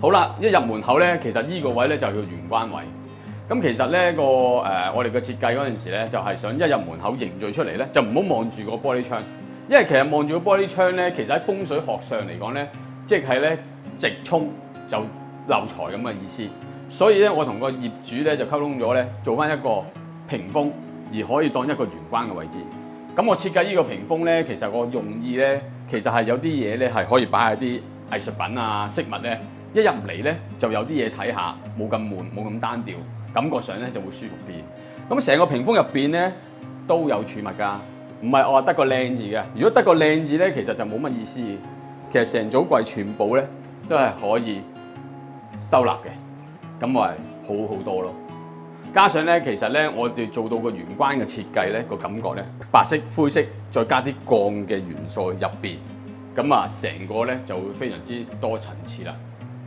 好啦，一入門口咧，其實呢個位咧就叫玄關位。咁其實咧我哋嘅設計嗰陣時咧，就係想一入門口凝聚出嚟咧，就唔好望住個玻璃窗，因為其實望住個玻璃窗咧，其實喺風水學上嚟講咧，即係咧直衝就漏財咁嘅意思。所以咧，我同個業主咧就溝通咗咧，做翻一個屏風，而可以當一個玄關嘅位置。咁我設計呢個屏風咧，其實個用意咧，其實係有啲嘢咧係可以擺喺啲藝術品啊、飾物咧，一入嚟咧就有啲嘢睇下，冇咁悶，冇咁單調，感覺上咧就會舒服啲。咁成個屏風入邊咧都有儲物㗎，唔係我話得個靚字嘅。如果得個靚字咧，其實就冇乜意思。其實成組櫃全部咧都係可以收納嘅。咁咪好好多咯，加上咧，其實咧，我哋做到個玄關嘅設計咧，個感覺咧，白色、灰色，再加啲鋼嘅元素入邊，咁啊，成個咧就會非常之多層次啦。